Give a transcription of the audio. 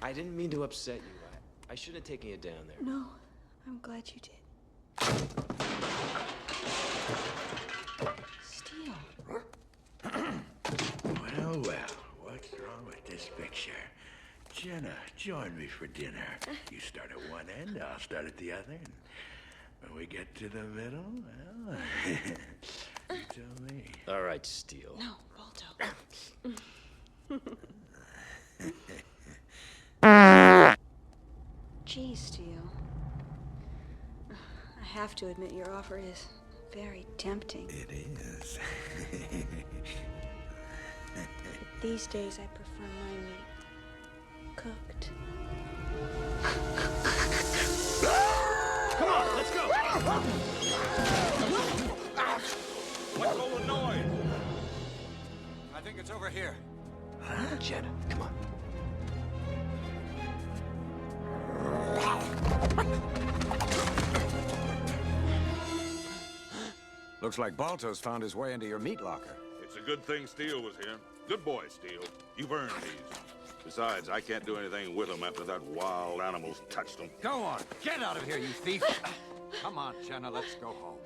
I didn't mean to upset you. I shouldn't have taken you down there. No, I'm glad you did. Steel. Well, what's wrong with this picture? Jenna, join me for dinner. You start at one end, I'll start at the other. And when we get to the middle, well, you tell me. All right, Steel. No, Balto. Gee, Steel. I have to admit your offer is very tempting. It is. These days, I prefer my meat cooked. Come on, let's go! What's all the noise? I think it's over here. Jenna, come on. Looks like Balto's found his way into your meat locker. It's a good thing Steele was here. Good boy, Steele. You've earned these. Besides, I can't do anything with them after that wild animals touched them. Go on, get out of here, you thief! Come on, Jenna, let's go home.